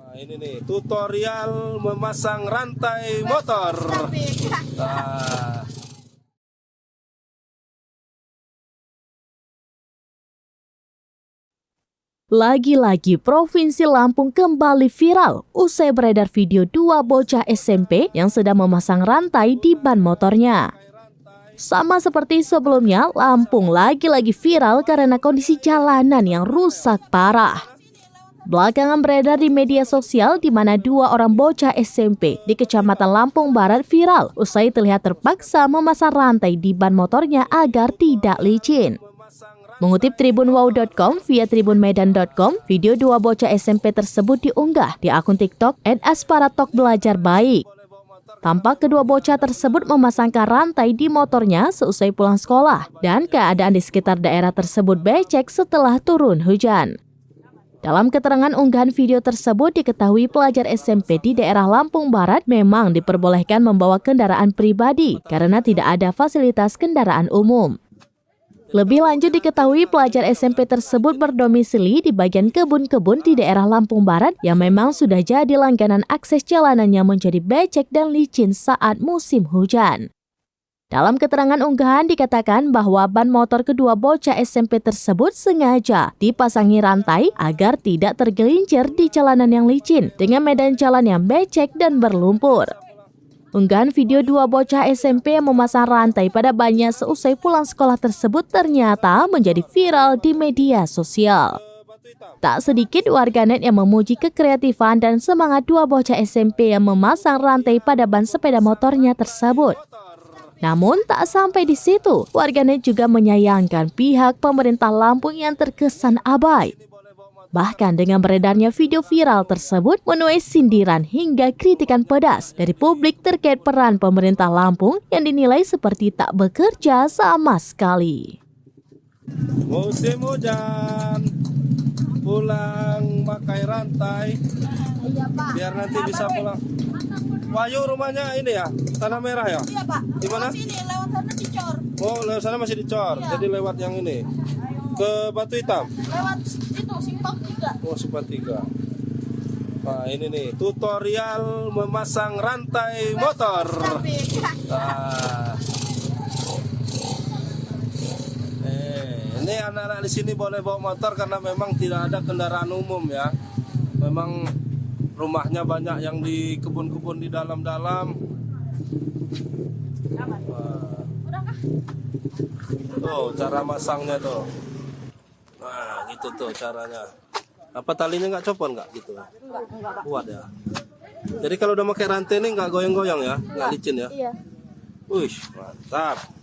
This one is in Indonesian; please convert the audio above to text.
Nah, ini nih tutorial memasang rantai motor. Nah. Lagi-lagi Provinsi Lampung kembali viral usai beredar video dua bocah SMP yang sedang memasang rantai di ban motornya. Sama seperti sebelumnya, Lampung lagi-lagi viral karena kondisi jalanan yang rusak parah. Belakangan beredar di media sosial di mana dua orang bocah SMP di Kecamatan Lampung Barat viral usai terlihat terpaksa memasang rantai di ban motornya agar tidak licin. Mengutip tribunwow.com via tribunmedan.com, video dua bocah SMP tersebut diunggah di akun TikTok @asparatokbelajarbaik. Tampak kedua bocah tersebut memasangkan rantai di motornya seusai pulang sekolah dan keadaan di sekitar daerah tersebut becek setelah turun hujan. Dalam keterangan unggahan video tersebut diketahui pelajar SMP di daerah Lampung Barat memang diperbolehkan membawa kendaraan pribadi karena tidak ada fasilitas kendaraan umum. Lebih lanjut diketahui pelajar SMP tersebut berdomisili di bagian kebun-kebun di daerah Lampung Barat yang memang sudah jadi langganan akses jalanannya menjadi becek dan licin saat musim hujan. Dalam keterangan unggahan dikatakan bahwa ban motor kedua bocah SMP tersebut sengaja dipasangi rantai agar tidak tergelincir di jalanan yang licin dengan medan jalan yang becek dan berlumpur. Unggahan video dua bocah SMP yang memasang rantai pada bannya seusai pulang sekolah tersebut ternyata menjadi viral di media sosial. Tak sedikit warganet yang memuji kekreatifan dan semangat dua bocah SMP yang memasang rantai pada ban sepeda motornya tersebut. Namun tak sampai di situ, warganet juga menyayangkan pihak pemerintah Lampung yang terkesan abai. Bahkan dengan beredarnya video viral tersebut menuai sindiran hingga kritikan pedas dari publik terkait peran pemerintah Lampung yang dinilai seperti tak bekerja sama sekali. Musim hujan, pulang pakai rantai, biar nanti bisa pulang. Wahyu rumahnya ini ya, Tanah Merah ya? Iya Pak. Di mana? Sini lewat sana dicor. Oh, lewat sana masih dicor, Iya. jadi lewat yang ini. Ke Batu Hitam? Lewat itu Simpang 3. Oh, Simpang 3. Nah, ini nih tutorial memasang rantai motor. Nah. Ini anak-anak di sini boleh bawa motor karena memang tidak ada kendaraan umum ya. Memang rumahnya banyak yang di kebun-kebun di dalam-dalam. Tuh cara masangnya tuh. Nah gitu tuh caranya. Apa talinya nggak copot nggak gitu? Enggak. Kuat ya. Jadi kalau udah pakai rantai ini nggak goyang-goyang ya, nggak licin ya. Iya. Wih mantap.